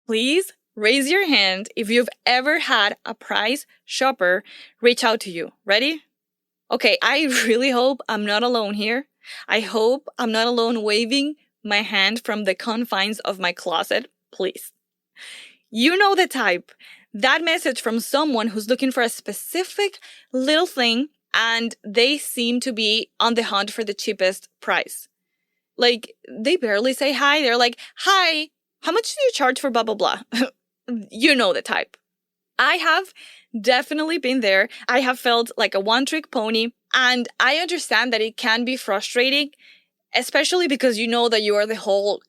Please raise your hand if you've ever had a price shopper reach out to you. Ready? Okay, I really hope I'm not alone here. I hope I'm not alone waving my hand from the confines of my closet. Please. You know the type. That message from someone who's looking for a specific little thing and they seem to be on the hunt for the cheapest price. Like, they barely say hi. They're like, hi, how much do you charge for blah, blah, blah? You know the type. I have definitely been there. I have felt like a one-trick pony, and I understand that it can be frustrating, especially because you know that you are the whole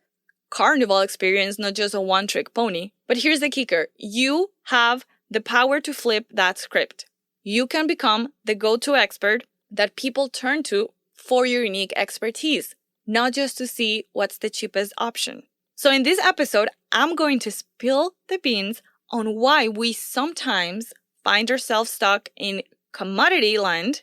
carnival experience, not just a one-trick pony. But here's the kicker. You have the power to flip that script. You can become the go-to expert that people turn to for your unique expertise, not just to see what's the cheapest option. So in this episode, I'm going to spill the beans on why we sometimes find ourselves stuck in commodity land,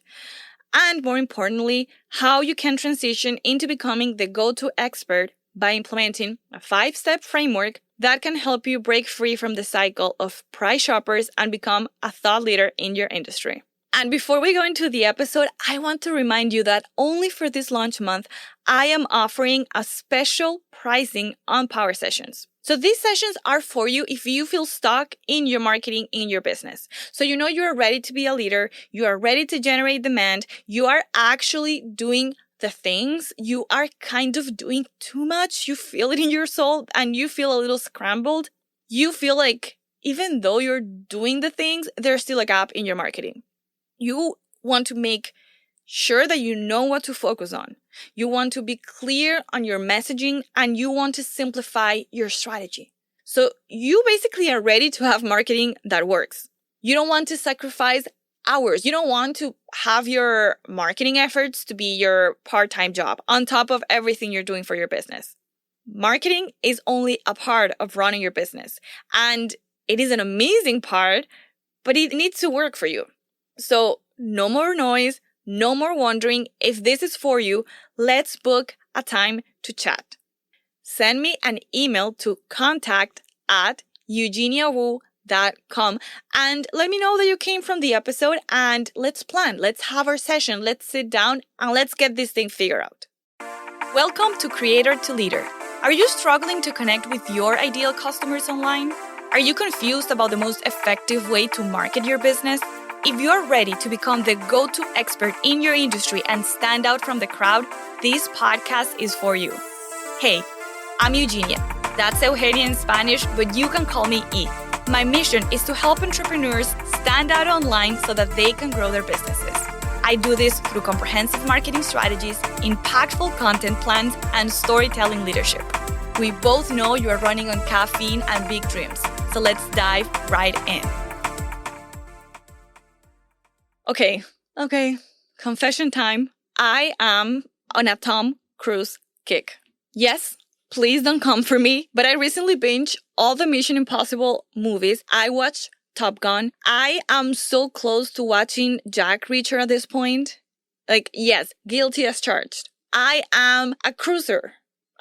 and more importantly, how you can transition into becoming the go-to expert by implementing a 5-step framework that can help you break free from the cycle of price shoppers and become a thought leader in your industry. And before we go into the episode, I want to remind you that only for this launch month, I am offering a special pricing on power sessions. So these sessions are for you if you feel stuck in your marketing in your business. So you know you are ready to be a leader, you are ready to generate demand, you are actually doing the things, you are kind of doing too much, you feel it in your soul and you feel a little scrambled. You feel like even though you're doing the things, there's still a gap in your marketing. You want to make sure that you know what to focus on. You want to be clear on your messaging and you want to simplify your strategy. So you basically are ready to have marketing that works. You don't want to sacrifice hours. You don't want to have your marketing efforts to be your part-time job on top of everything you're doing for your business. Marketing is only a part of running your business, and it is an amazing part, but it needs to work for you. So no more noise, no more wondering. If this is for you, let's book a time to chat. Send me an email to contact@eugeniawu.com and let me know that you came from the episode, and let's plan. Let's have our session. Let's sit down and let's get this thing figured out. Welcome to Creator to Leader. Are you struggling to connect with your ideal customers online? Are you confused about the most effective way to market your business? If you're ready to become the go-to expert in your industry and stand out from the crowd, this podcast is for you. Hey, I'm Eugenia. That's Eugenia in Spanish, but you can call me E. My mission is to help entrepreneurs stand out online so that they can grow their businesses. I do this through comprehensive marketing strategies, impactful content plans, and storytelling leadership. We both know you are running on caffeine and big dreams, so let's dive right in. Okay, confession time. I am on a Tom Cruise kick. Yes, please don't come for me, but I recently binged all the Mission Impossible movies. I watched Top Gun. I am so close to watching Jack Reacher at this point. Yes, guilty as charged. I am a cruiser.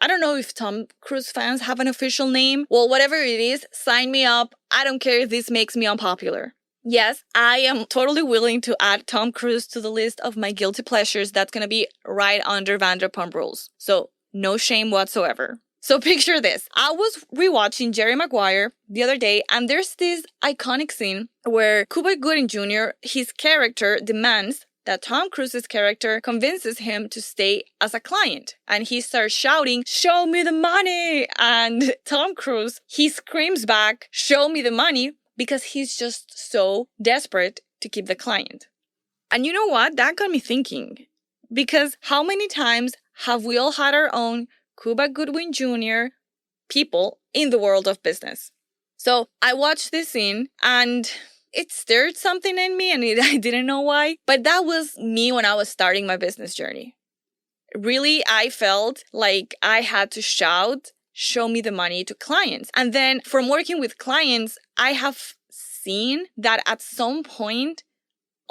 I don't know if Tom Cruise fans have an official name. Well, whatever it is, sign me up. I don't care if this makes me unpopular. Yes, I am totally willing to add Tom Cruise to the list of my guilty pleasures. That's going to be right under Vanderpump Rules. So no shame whatsoever. So picture this. I was rewatching Jerry Maguire the other day, and there's this iconic scene where Cuba Gooding Jr., his character, demands that Tom Cruise's character convinces him to stay as a client. And he starts shouting, "Show me the money!" And Tom Cruise, he screams back, "Show me the money," because he's just so desperate to keep the client. And you know what? That got me thinking. Because how many times have we all had our own Cuba Goodwin Jr. people in the world of business? So I watched this scene and it stirred something in me, and I didn't know why. But that was me when I was starting my business journey. Really, I felt like I had to shout, "Show me the money" to clients. And then from working with clients, I have seen that at some point,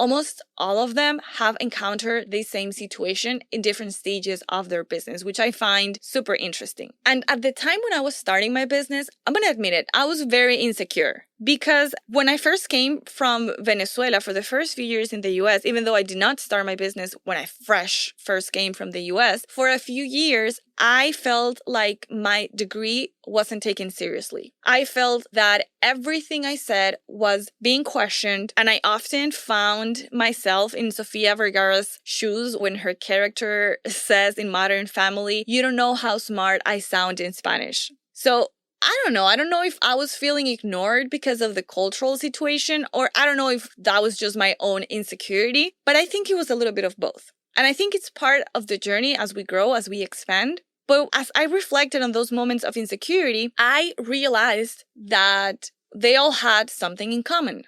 almost all of them have encountered the same situation in different stages of their business, which I find super interesting. And at the time when I was starting my business, I'm going to admit it, I was very insecure. Because when I first came from Venezuela for the first few years in the US, even though I did not start my business when I first came from the US, for a few years, I felt like my degree wasn't taken seriously. I felt that everything I said was being questioned, and I often found myself in Sofia Vergara's shoes when her character says in Modern Family, "You don't know how smart I sound in Spanish." So I don't know. I don't know if I was feeling ignored because of the cultural situation, or I don't know if that was just my own insecurity, but I think it was a little bit of both. And I think it's part of the journey as we grow, as we expand. But as I reflected on those moments of insecurity, I realized that they all had something in common: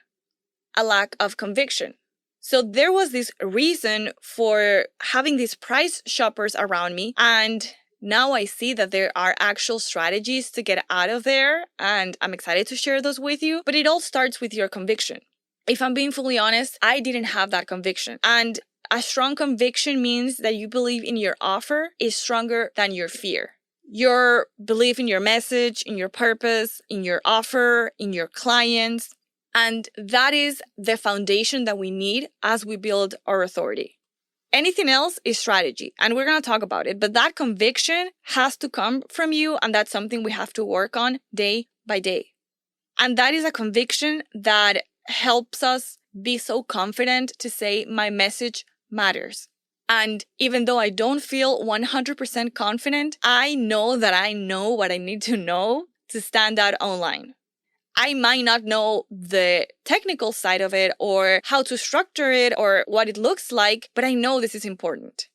a lack of conviction. So there was this reason for having these price shoppers around me, and now I see that there are actual strategies to get out of there, and I'm excited to share those with you. But it all starts with your conviction. If I'm being fully honest, I didn't have that conviction. And a strong conviction means that you believe in your offer is stronger than your fear. Your belief in your message, in your purpose, in your offer, in your clients. And that is the foundation that we need as we build our authority. Anything else is strategy, and we're going to talk about it, but that conviction has to come from you, and that's something we have to work on day by day. And that is a conviction that helps us be so confident to say, my message matters. And even though I don't feel 100% confident, I know that I know what I need to know to stand out online. I might not know the technical side of it or how to structure it or what it looks like, but I know this is important.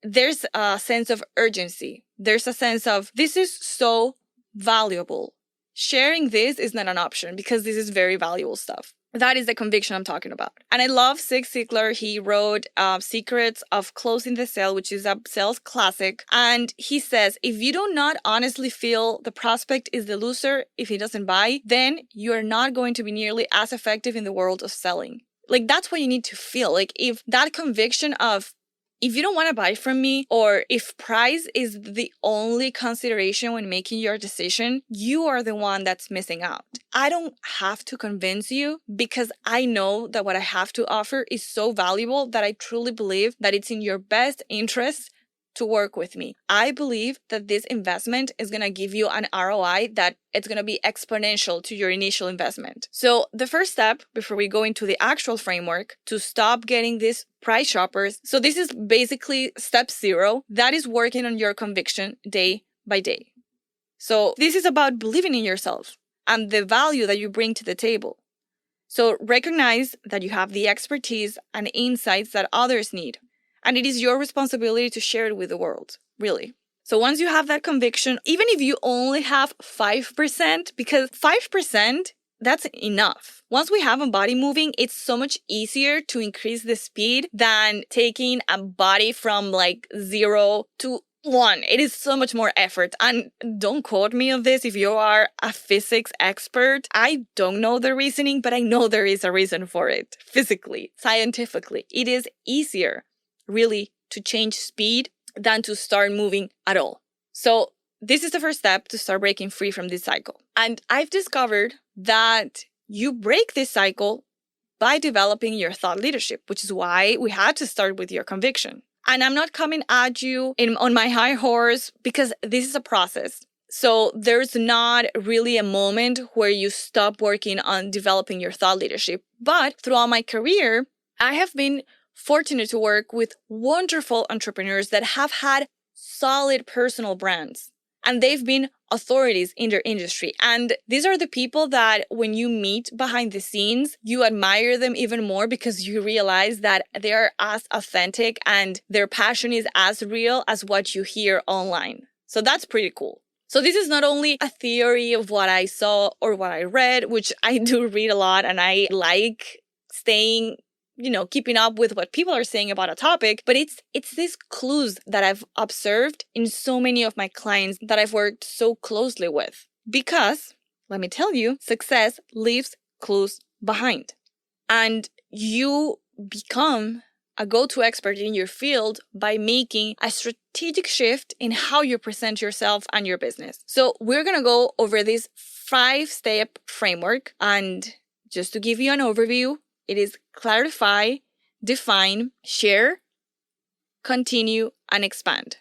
There's a sense of urgency. There's a sense of, this is so valuable. Sharing this is not an option because this is very valuable stuff. That is the conviction I'm talking about. And I love Zig Ziglar. He wrote Secrets of Closing the Sale, which is a sales classic. And he says, if you do not honestly feel the prospect is the loser if he doesn't buy, then you are not going to be nearly as effective in the world of selling. Like, that's what you need to feel. Like, if that conviction of, if you don't want to buy from me, or if price is the only consideration when making your decision, you are the one that's missing out. I don't have to convince you because I know that what I have to offer is so valuable that I truly believe that it's in your best interest to work with me. I believe that this investment is going to give you an ROI that it's going to be exponential to your initial investment. So the first step before we go into the actual framework to stop getting these price shoppers. So this is basically step 0. That is working on your conviction day by day. So this is about believing in yourself and the value that you bring to the table. So recognize that you have the expertise and insights that others need. And it is your responsibility to share it with the world, really. So once you have that conviction, even if you only have 5%, because 5%, that's enough. Once we have a body moving, it's so much easier to increase the speed than taking a body from like 0 to 1. It is so much more effort. And don't quote me on this if you are a physics expert. I don't know the reasoning, but I know there is a reason for it. Physically, scientifically, it is easier really to change speed than to start moving at all. So this is the first step to start breaking free from this cycle. And I've discovered that you break this cycle by developing your thought leadership, which is why we had to start with your conviction. And I'm not coming at you on my high horse because this is a process. So there's not really a moment where you stop working on developing your thought leadership. But throughout my career, I have been fortunate to work with wonderful entrepreneurs that have had solid personal brands, and they've been authorities in their industry. And these are the people that when you meet behind the scenes, you admire them even more because you realize that they are as authentic and their passion is as real as what you hear online. So that's pretty cool. So this is not only a theory of what I saw or what I read, which I do read a lot and I like staying keeping up with what people are saying about a topic, but it's these clues that I've observed in so many of my clients that I've worked so closely with. Because, let me tell you, success leaves clues behind. And you become a go-to expert in your field by making a strategic shift in how you present yourself and your business. So we're going to go over this 5-step framework. And just to give you an overview, it is clarify, define, share, continue, and expand.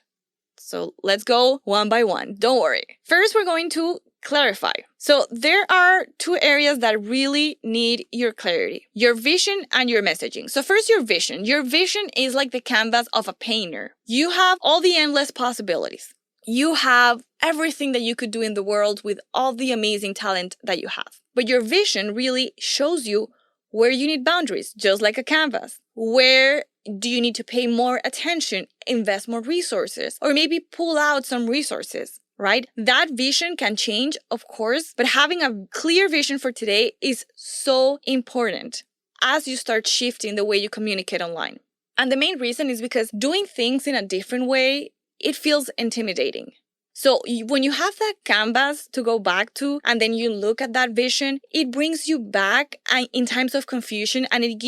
So let's go one by one. Don't worry. First, we're going to clarify. So there are 2 areas that really need your clarity: your vision and your messaging. So first, your vision. Your vision is like the canvas of a painter. You have all the endless possibilities. You have everything that you could do in the world with all the amazing talent that you have. But your vision really shows you where you need boundaries, just like a canvas. Where do you need to pay more attention, invest more resources, or maybe pull out some resources, right? That vision can change, of course, but having a clear vision for today is so important as you start shifting the way you communicate online. And the main reason is because doing things in a different way, it feels intimidating. So when you have that canvas to go back to, and then you look at that vision, it brings you back in times of confusion, and it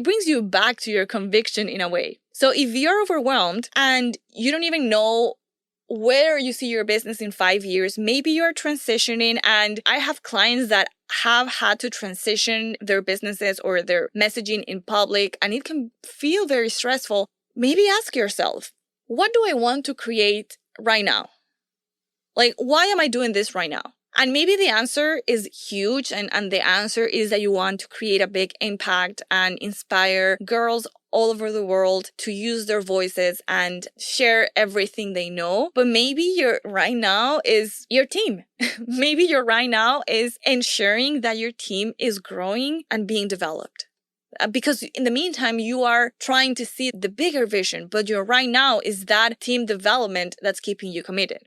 brings you back to your conviction in a way. So if you're overwhelmed and you don't even know where you see your business in 5 years, maybe you're transitioning, and I have clients that have had to transition their businesses or their messaging in public, and it can feel very stressful. Maybe ask yourself, what do I want to create right now? Like, why am I doing this right now? And maybe the answer is huge, and the answer is that you want to create a big impact and inspire girls all over the world to use their voices and share everything they know. But maybe your right now is your team. Maybe your right now is ensuring that your team is growing and being developed. Because in the meantime, you are trying to see the bigger vision, but your right now is that team development that's keeping you committed.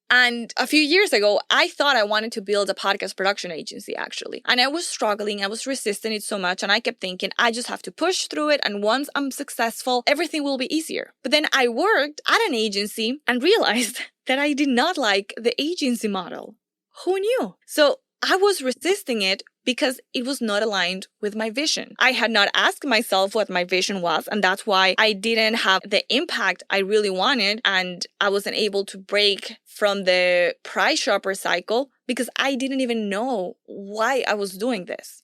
And a few years ago, I thought I wanted to build a podcast production agency, actually. And I was struggling. I was resisting it so much. And I kept thinking, I just have to push through it. And once I'm successful, everything will be easier. But then I worked at an agency and realized that I did not like the agency model. Who knew? So I was resisting it because it was not aligned with my vision. I had not asked myself what my vision was, and that's why I didn't have the impact I really wanted, and I wasn't able to break from the price shopper cycle because I didn't even know why I was doing this.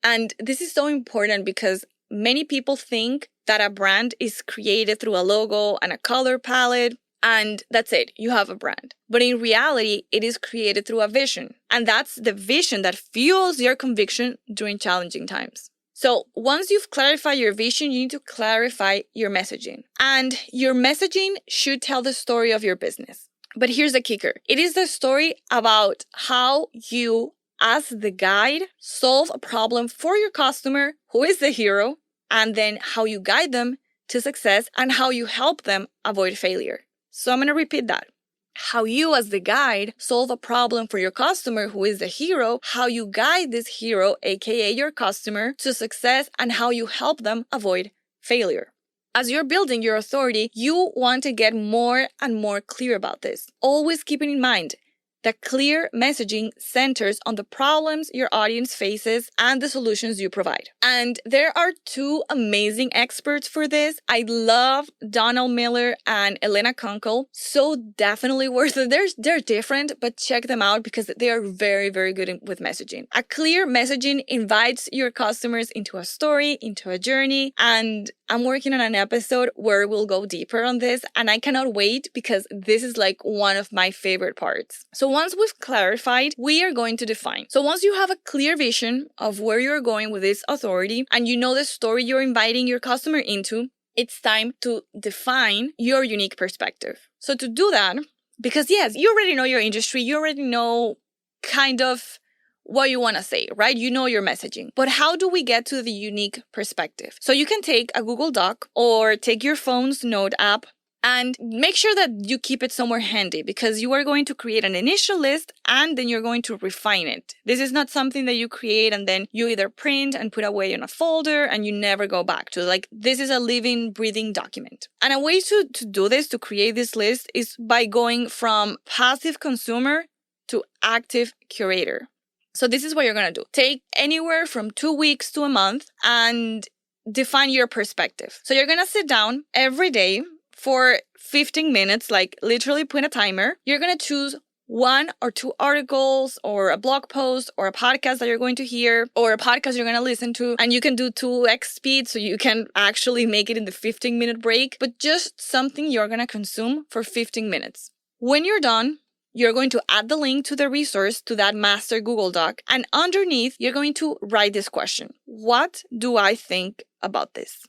And this is so important because many people think that a brand is created through a logo and a color palette, and that's it, you have a brand. But in reality, it is created through a vision. And that's the vision that fuels your conviction during challenging times. So once you've clarified your vision, you need to clarify your messaging. And your messaging should tell the story of your business. But here's the kicker. It is the story about how you, as the guide, solve a problem for your customer, who is the hero, and then how you guide them to success and how you help them avoid failure. So I'm going to repeat that. How you as the guide solve a problem for your customer who is the hero, how you guide this hero, aka your customer, to success, and how you help them avoid failure. As you're building your authority, you want to get more and more clear about this. Always keeping in mind that clear messaging centers on the problems your audience faces and the solutions you provide. And there are 2 amazing experts for this. I love Donald Miller and Elena Kunkel. So definitely worth it. They're different, but check them out because they are very, very good with messaging. A clear messaging invites your customers into a story, into a journey, and I'm working on an episode where we'll go deeper on this, and I cannot wait because this is like one of my favorite parts. So once we've clarified, we are going to define. So once you have a clear vision of where you're going with this authority and you know the story you're inviting your customer into, it's time to define your unique perspective. So to do that, because yes, you already know your industry, you already know kind of what you want to say, right? You know your messaging. But how do we get to the unique perspective? So you can take a Google Doc or take your phone's note app and make sure that you keep it somewhere handy because you are going to create an initial list and then you're going to refine it. This is not something that you create and then you either print and put away in a folder and you never go back to. Like, this is a living, breathing document. And a way to do this, to create this list, is by going from passive consumer to active curator. So this is what you're going to do. Take anywhere from 2 weeks to a month and define your perspective. So you're going to sit down every day for 15 minutes, like literally put a timer. You're going to choose 1 or 2 articles or a blog post or a podcast that you're going to hear or a podcast you're going to listen to. And you can do 2x speed so you can actually make it in the 15-minute break, but just something you're going to consume for 15 minutes. When you're done, you're going to add the link to the resource to that master Google Doc. And underneath, you're going to write this question. What do I think about this?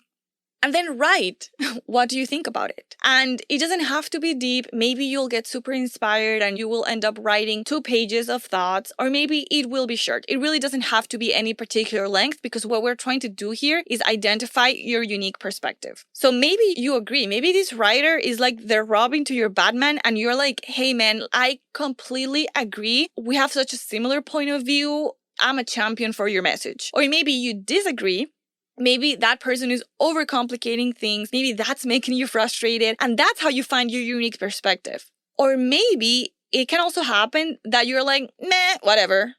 And then write, what do you think about it? And it doesn't have to be deep. Maybe you'll get super inspired and you will end up writing 2 pages of thoughts, or maybe it will be short. It really doesn't have to be any particular length, because what we're trying to do here is identify your unique perspective. So maybe you agree. Maybe this writer is like the Robin to your Batman, and you're like, hey man, I completely agree. We have such a similar point of view. I'm a champion for your message. Or maybe you disagree. Maybe that person is overcomplicating things. Maybe that's making you frustrated. And that's how you find your unique perspective. Or maybe it can also happen that you're like, meh, whatever.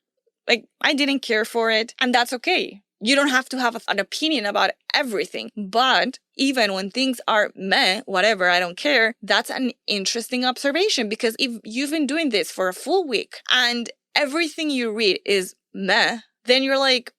Like, I didn't care for it. And that's okay. You don't have to have an opinion about everything. But even when things are meh, whatever, I don't care, that's an interesting observation. Because if you've been doing this for a full week and everything you read is meh, then you're like,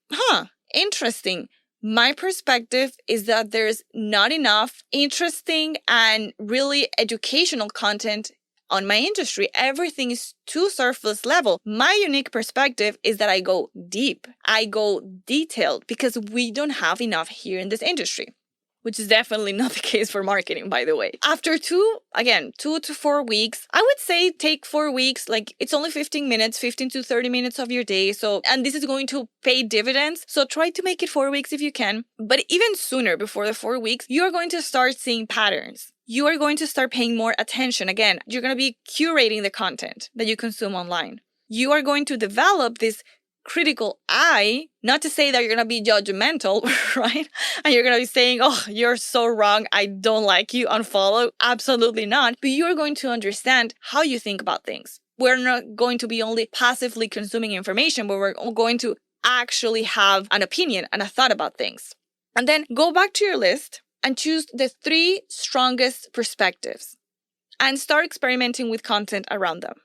interesting. My perspective is that there's not enough interesting and really educational content on my industry. Everything is too surface level. My unique perspective is that I go deep. I go detailed, because we don't have enough here in this industry, which is definitely not the case for marketing, by the way. After 2 to 4 weeks, I would say take 4 weeks. Like, it's only 15 minutes, 15 to 30 minutes of your day. And this is going to pay dividends. So try to make it 4 weeks if you can. But even sooner, before the 4 weeks, you're going to start seeing patterns. You are going to start paying more attention. Again, you're going to be curating the content that you consume online. You are going to develop this critical eye, not to say that you're going to be judgmental, right? And you're going to be saying, oh, you're so wrong. I don't like you. Unfollow. Absolutely not. But you're going to understand how you think about things. We're not going to be only passively consuming information, but we're going to actually have an opinion and a thought about things. And then go back to your list and choose the 3 strongest perspectives and start experimenting with content around them.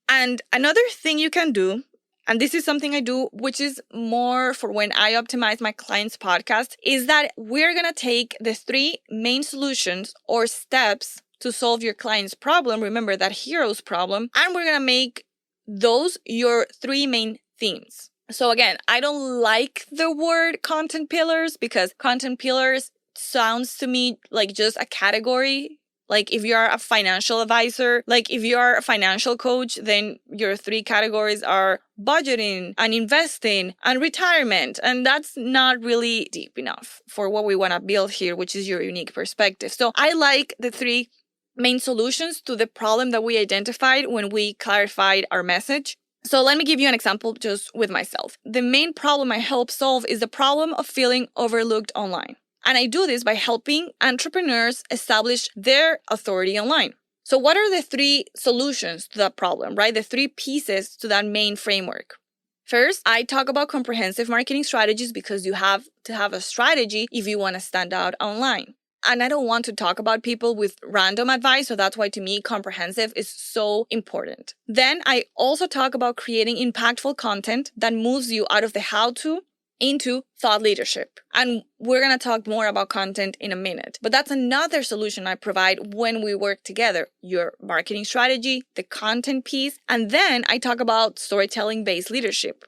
And another thing you can do, and this is something I do, which is more for when I optimize my clients' podcast, is that we're going to take the 3 main solutions or steps to solve your client's problem. Remember that hero's problem. And we're going to make those your 3 main themes. So again, I don't like the word content pillars, because content pillars sounds to me like just a category. Like if you're a financial advisor, like if you're a financial coach, then your 3 categories are budgeting and investing and retirement. And that's not really deep enough for what we want to build here, which is your unique perspective. So I like the 3 main solutions to the problem that we identified when we clarified our message. So let me give you an example just with myself. The main problem I help solve is the problem of feeling overlooked online. And I do this by helping entrepreneurs establish their authority online. So what are the 3 solutions to that problem, right? The 3 pieces to that main framework. First, I talk about comprehensive marketing strategies, because you have to have a strategy if you want to stand out online. And I don't want to talk about people with random advice, so that's why to me comprehensive is so important. Then I also talk about creating impactful content that moves you out of the how-to into thought leadership. And we're going to talk more about content in a minute. But that's another solution I provide when we work together. Your marketing strategy, the content piece, and then I talk about storytelling-based leadership.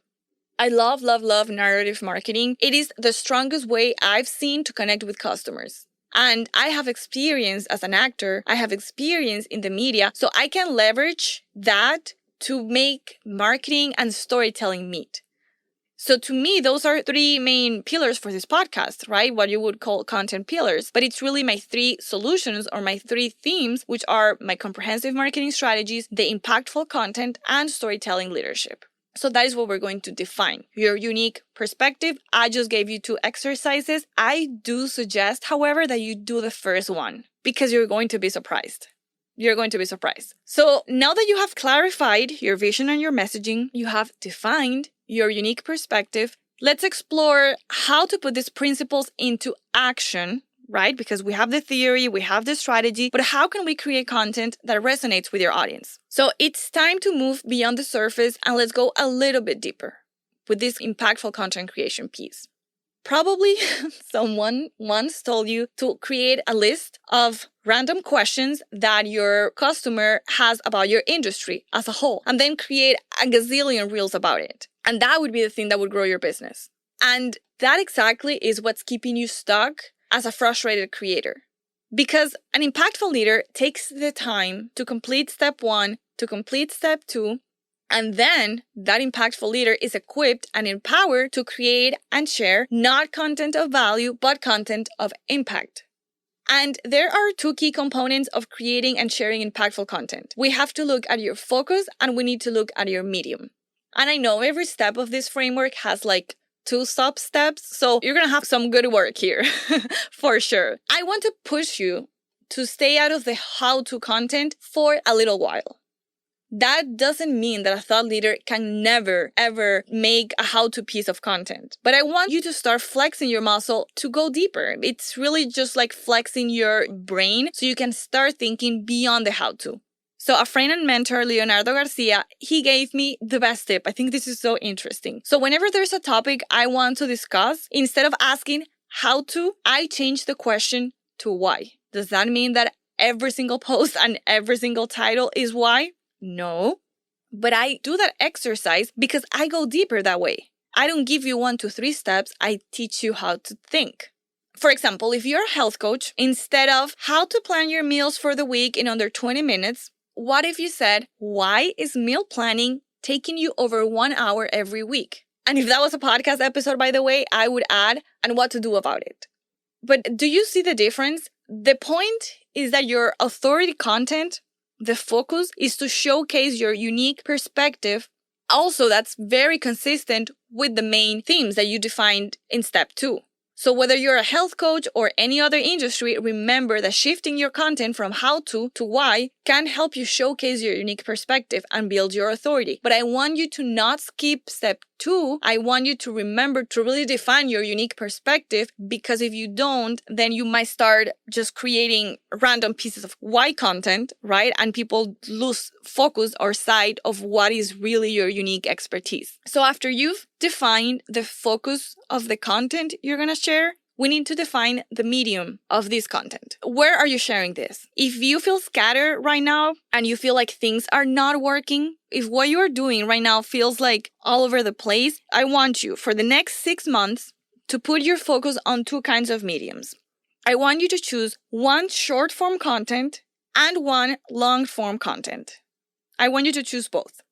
I love narrative marketing. It is the strongest way I've seen to connect with customers. And I have experience as an actor. I have experience in the media. So I can leverage that to make marketing and storytelling meet. So to me, those are 3 main pillars for this podcast, right? What you would call content pillars. But it's really my 3 solutions or my 3 themes, which are my comprehensive marketing strategies, the impactful content, and storytelling leadership. So that is what we're going to define. Your unique perspective. I just gave you 2 exercises. I do suggest, however, that you do the first one, because you're going to be surprised. You're going to be surprised. So now that you have clarified your vision and your messaging, you have defined your unique perspective, Let's explore how to put these principles into action, right? Because we have the theory, we have the strategy, but how can we create content that resonates with your audience? So it's time to move beyond the surface and let's go a little bit deeper with this impactful content creation piece. Probably someone once told you to create a list of random questions that your customer has about your industry as a whole, and then create a gazillion reels about it. And that would be the thing that would grow your business. And that exactly is what's keeping you stuck as a frustrated creator. Because an impactful leader takes the time to complete step 1, to complete step 2, and then that impactful leader is equipped and empowered to create and share not content of value, but content of impact. And there are 2 key components of creating and sharing impactful content. We have to look at your focus and we need to look at your medium. And I know every step of this framework has 2 sub-steps, so you're gonna have some good work here, for sure. I want to push you to stay out of the how-to content for a little while. That doesn't mean that a thought leader can never, ever make a how-to piece of content. But I want you to start flexing your muscle to go deeper. It's really just like flexing your brain so you can start thinking beyond the how-to. So a friend and mentor, Leonardo Garcia, he gave me the best tip. I think this is so interesting. So whenever there's a topic I want to discuss, instead of asking how to, I change the question to why. Does that mean that every single post and every single title is why? No, but I do that exercise because I go deeper that way. I don't give you 1 to 3 steps, I teach you how to think. For example, if you're a health coach, instead of how to plan your meals for the week in under 20 minutes, what if you said, why is meal planning taking you over 1 hour every week? And if that was a podcast episode, by the way, I would add, and what to do about it. But do you see the difference? The point is that your authority content, the focus is to showcase your unique perspective. Also, that's very consistent with the main themes that you defined in step 2. So whether you're a health coach or any other industry, remember that shifting your content from how to why can help you showcase your unique perspective and build your authority. But I want you to not skip step 2. I want you to remember to really define your unique perspective, because if you don't, then you might start just creating random pieces of why content, right? And people lose focus or sight of what is really your unique expertise. So after you've defined the focus of the content you're going to share, we need to define the medium of this content. Where are you sharing this? If you feel scattered right now and you feel like things are not working, if what you're doing right now feels like all over the place, I want you for the next 6 months to put your focus on 2 kinds of mediums. I want you to choose 1 short form content and 1 long form content. I want you to choose both.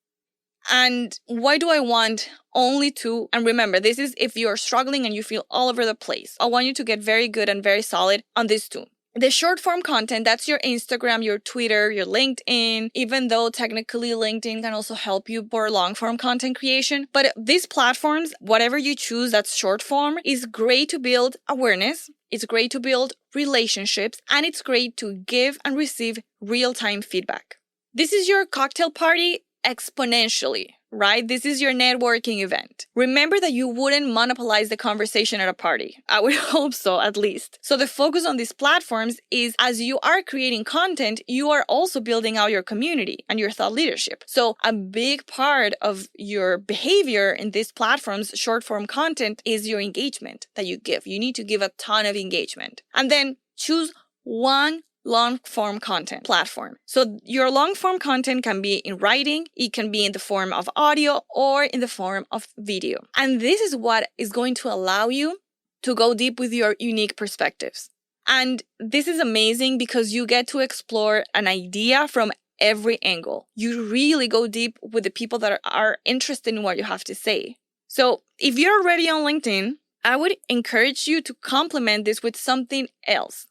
And why do I want only 2? And remember, this is if you're struggling and you feel all over the place. I want you to get very good and very solid on these 2. The short form content, that's your Instagram, your Twitter, your LinkedIn, even though technically LinkedIn can also help you for long form content creation. But these platforms, whatever you choose that's short form, is great to build awareness. It's great to build relationships, and it's great to give and receive real-time feedback. This is your cocktail party exponentially, right? This is your networking event. Remember that you wouldn't monopolize the conversation at a party. I would hope so, at least. So the focus on these platforms is, as you are creating content, you are also building out your community and your thought leadership. So a big part of your behavior in these platforms, short form content, is your engagement that you give. You need to give a ton of engagement. And then choose 1 long form content platform. So your long form content can be in writing, it can be in the form of audio, or in the form of video. And this is what is going to allow you to go deep with your unique perspectives. And this is amazing because you get to explore an idea from every angle. You really go deep with the people that are interested in what you have to say. So if you're already on LinkedIn, I would encourage you to complement this with something else.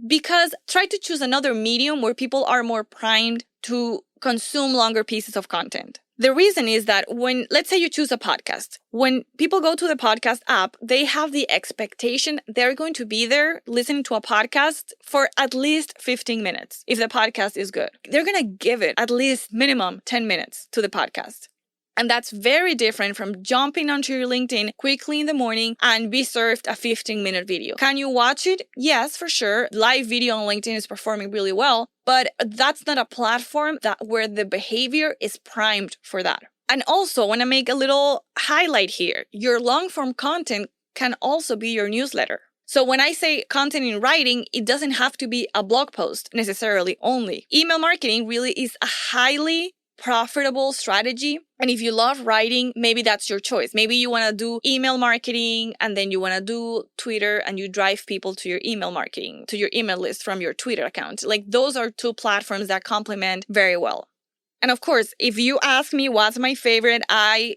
Because try to choose another medium where people are more primed to consume longer pieces of content. The reason is that let's say you choose a podcast, when people go to the podcast app, they have the expectation they're going to be there listening to a podcast for at least 15 minutes. If the podcast is good, they're going to give it at least minimum 10 minutes to the podcast. And that's very different from jumping onto your LinkedIn quickly in the morning and be served a 15-minute video. Can you watch it? Yes, for sure. Live video on LinkedIn is performing really well, but that's not a platform where the behavior is primed for that. And also, I want to make a little highlight here. Your long-form content can also be your newsletter. So when I say content in writing, it doesn't have to be a blog post necessarily only. Email marketing really is a highly profitable strategy. And if you love writing, maybe that's your choice. Maybe you want to do email marketing and then you want to do Twitter and you drive people to your email marketing, to your email list from your Twitter account. Like those are two platforms that complement very well. And of course, if you ask me what's my favorite, I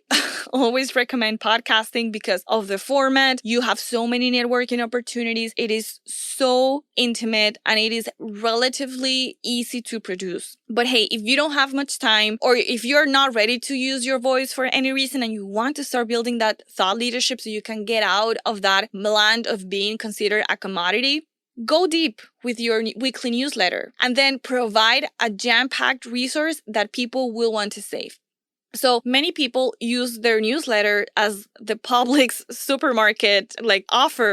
always recommend podcasting because of the format. You have so many networking opportunities. It is so intimate and it is relatively easy to produce. But hey, if you don't have much time or if you're not ready to use your voice for any reason and you want to start building that thought leadership so you can get out of that land of being considered a commodity, go deep with your weekly newsletter and then provide a jam-packed resource that people will want to save. So many people use their newsletter as the public's supermarket, like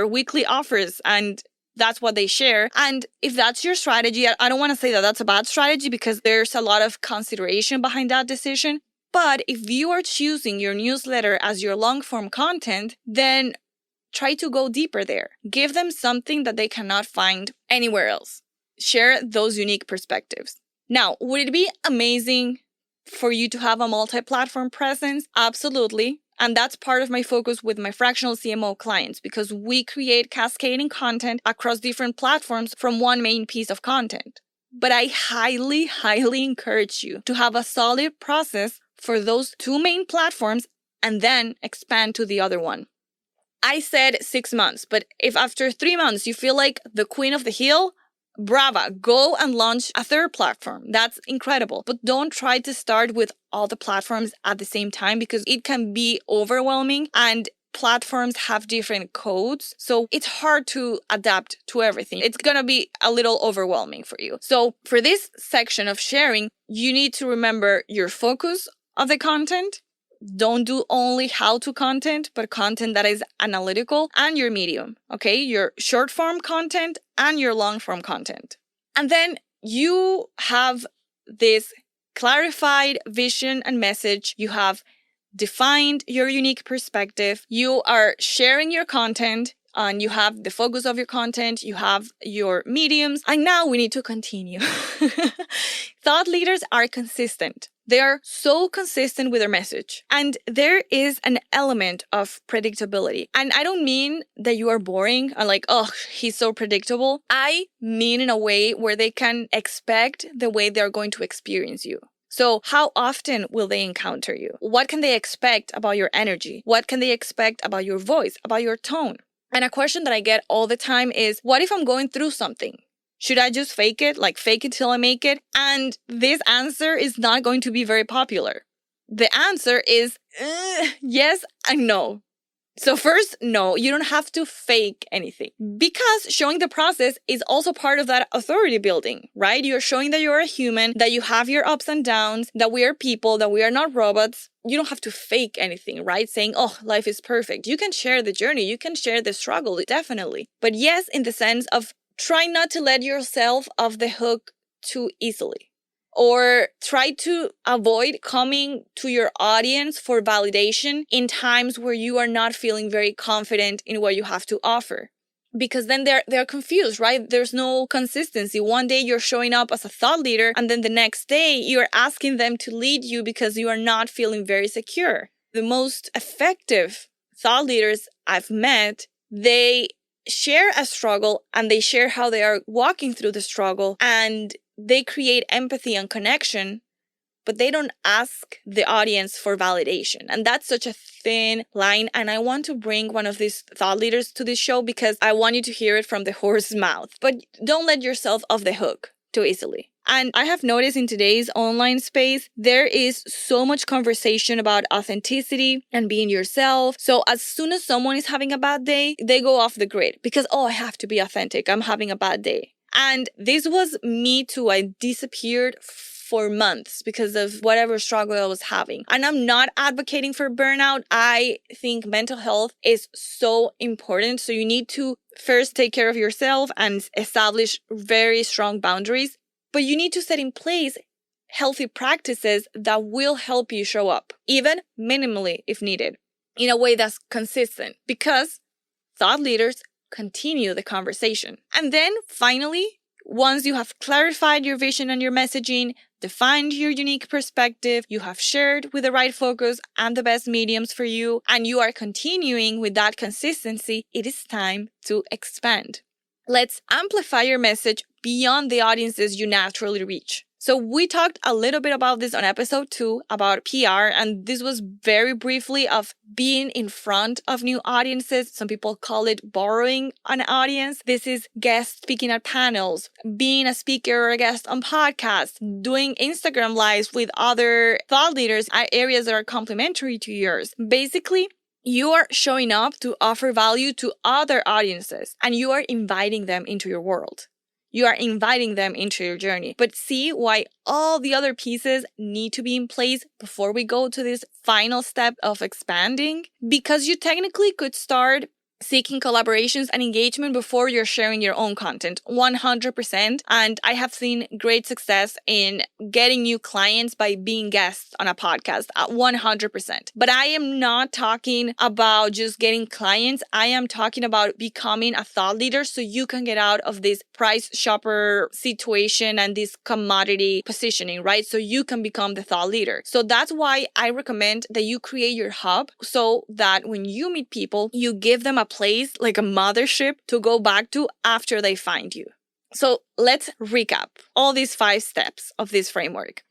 weekly offers, and that's what they share. And if that's your strategy, I don't want to say that that's a bad strategy because there's a lot of consideration behind that decision. But if you are choosing your newsletter as your long-form content, then try to go deeper there. Give them something that they cannot find anywhere else. Share those unique perspectives. Now, would it be amazing for you to have a multi-platform presence? Absolutely. And that's part of my focus with my fractional CMO clients because we create cascading content across different platforms from one main piece of content. But I highly, highly encourage you to have a solid process for those two main platforms and then expand to the other one. I said 6 months, but if after 3 months you feel like the queen of the hill, brava, go and launch a third platform. That's incredible. But don't try to start with all the platforms at the same time because it can be overwhelming and platforms have different codes. So it's hard to adapt to everything. It's going to be a little overwhelming for you. So for this section of sharing, you need to remember your focus of the content. Don't do only how-to content, but content that is analytical and your medium, okay? Your short-form content and your long-form content. And then you have this clarified vision and message. You have defined your unique perspective. You are sharing your content and you have the focus of your content. You have your mediums. And now we need to continue. Thought leaders are consistent. They are so consistent with their message. And there is an element of predictability. And I don't mean that you are boring and like, oh, he's so predictable. I mean in a way where they can expect the way they're going to experience you. So how often will they encounter you? What can they expect about your energy? What can they expect about your voice, about your tone? And a question that I get all the time is, what if I'm going through something? Should I just fake it? Like fake it till I make it? And this answer is not going to be very popular. The answer is yes and no. So first, no, you don't have to fake anything because showing the process is also part of that authority building, right? You're showing that you're a human, that you have your ups and downs, that we are people, that we are not robots. You don't have to fake anything, right? Saying, oh, life is perfect. You can share the journey. You can share the struggle, definitely. But yes, in the sense of try not to let yourself off the hook too easily. Or try to avoid coming to your audience for validation in times where you are not feeling very confident in what you have to offer. Because then they're confused, right? There's no consistency. One day you're showing up as a thought leader, and then the next day you're asking them to lead you because you are not feeling very secure. The most effective thought leaders I've met, they share a struggle and they share how they are walking through the struggle, and they create empathy and connection, but they don't ask the audience for validation. And that's such a thin line. And I want to bring one of these thought leaders to this show because I want you to hear it from the horse's mouth. But don't let yourself off the hook too easily. And I have noticed in today's online space, there is so much conversation about authenticity and being yourself. So as soon as someone is having a bad day, they go off the grid because, oh, I have to be authentic. I'm having a bad day. And this was me too. I disappeared for months because of whatever struggle I was having. And I'm not advocating for burnout. I think mental health is so important. So you need to first take care of yourself and establish very strong boundaries. But you need to set in place healthy practices that will help you show up, even minimally if needed, in a way that's consistent, because thought leaders continue the conversation. And then finally, once you have clarified your vision and your messaging, defined your unique perspective, you have shared with the right focus and the best mediums for you, and you are continuing with that consistency, it is time to expand. Let's amplify your message beyond the audiences you naturally reach. So we talked a little bit about this on episode 2 about PR, and this was very briefly of being in front of new audiences. Some people call it borrowing an audience. This is guest speaking at panels, being a speaker or a guest on podcasts, doing Instagram lives with other thought leaders at areas that are complementary to yours. Basically, you are showing up to offer value to other audiences, and you are inviting them into your world. You are inviting them into your journey. But see why all the other pieces need to be in place before we go to this final step of expanding? Because you technically could start seeking collaborations and engagement before you're sharing your own content, 100%. And I have seen great success in getting new clients by being guests on a podcast at 100%. But I am not talking about just getting clients. I am talking about becoming a thought leader so you can get out of this price shopper situation and this commodity positioning, right? So you can become the thought leader. So that's why I recommend that you create your hub so that when you meet people, you give them a place, like a mothership, to go back to after they find you. So let's recap all these 5 steps of this framework.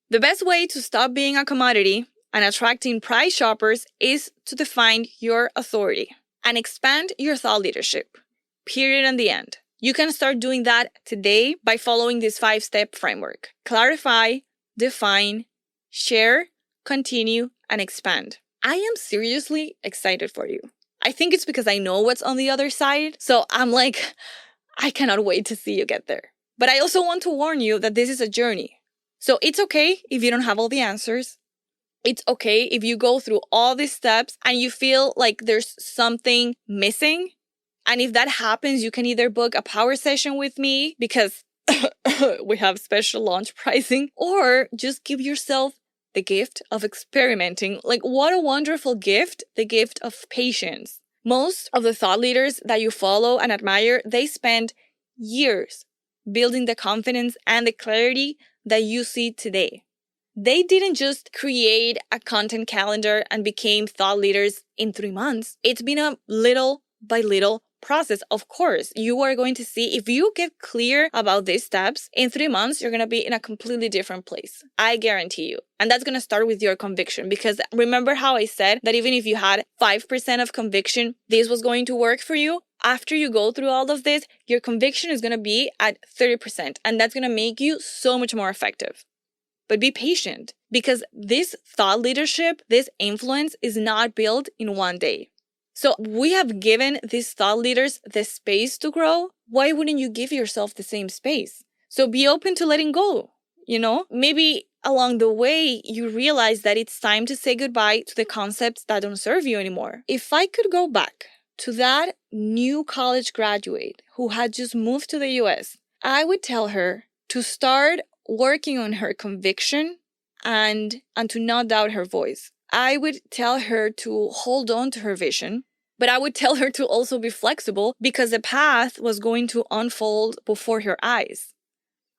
The best way to stop being a commodity and attracting price shoppers is to define your authority and expand your thought leadership. Period and the end. You can start doing that today by following this 5-step framework. Clarify, define, share, continue, and expand. I am seriously excited for you. I think it's because I know what's on the other side. So I'm like, I cannot wait to see you get there. But I also want to warn you that this is a journey. So it's okay if you don't have all the answers. It's okay if you go through all these steps and you feel like there's something missing. And if that happens, you can either book a power session with me because we have special launch pricing, or just give yourself the gift of experimenting. Like, what a wonderful gift, the gift of patience. Most of the thought leaders that you follow and admire, they spend years building the confidence and the clarity that you see today. They didn't just create a content calendar and became thought leaders in 3 months. It's been a little by little process. Of course, you are going to see, if you get clear about these steps, in 3 months, you're going to be in a completely different place. I guarantee you. And that's going to start with your conviction, because remember how I said that even if you had 5% of conviction, this was going to work for you? After you go through all of this, your conviction is going to be at 30%, and that's going to make you so much more effective. But be patient, because this thought leadership, this influence is not built in one day. So we have given these thought leaders the space to grow. Why wouldn't you give yourself the same space? So be open to letting go, Maybe along the way, you realize that it's time to say goodbye to the concepts that don't serve you anymore. If I could go back to that new college graduate who had just moved to the US, I would tell her to start working on her conviction and to not doubt her voice. I would tell her to hold on to her vision, but I would tell her to also be flexible because the path was going to unfold before her eyes.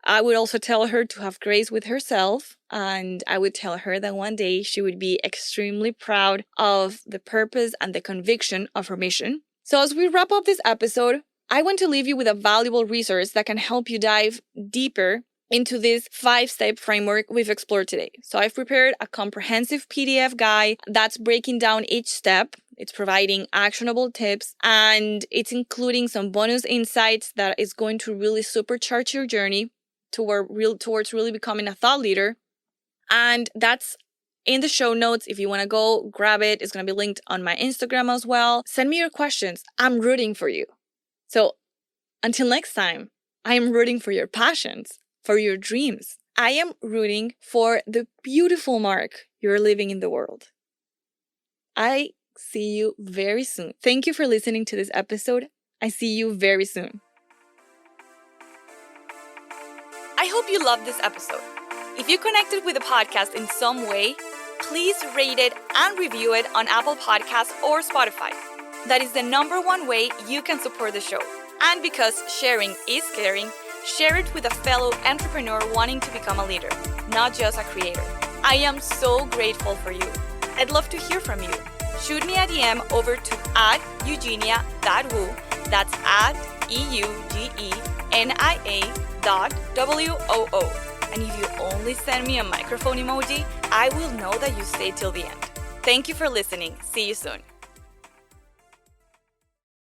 I would also tell her to have grace with herself, and I would tell her that one day she would be extremely proud of the purpose and the conviction of her mission. So as we wrap up this episode, I want to leave you with a valuable resource that can help you dive deeper into this 5-step framework we've explored today. So I've prepared a comprehensive PDF guide that's breaking down each step. It's providing actionable tips, and it's including some bonus insights that is going to really supercharge your journey towards really becoming a thought leader. And that's in the show notes. If you want to go grab it, it's going to be linked on my Instagram as well. Send me your questions. I'm rooting for you. So until next time, I am rooting for your passions, for your dreams, I am rooting for the beautiful mark you're living in the world. I see you very soon. Thank you for listening to this episode. I see you very soon. I hope you loved this episode. If you connected with the podcast in some way, please rate it and review it on Apple Podcasts or Spotify. That is the #1 way you can support the show. And because sharing is caring, share it with a fellow entrepreneur wanting to become a leader, not just a creator. I am so grateful for you. I'd love to hear from you. Shoot me a DM over to @eugenia.woo. That's @EUGENIA.WOO. And if you only send me a microphone emoji, I will know that you stayed till the end. Thank you for listening. See you soon.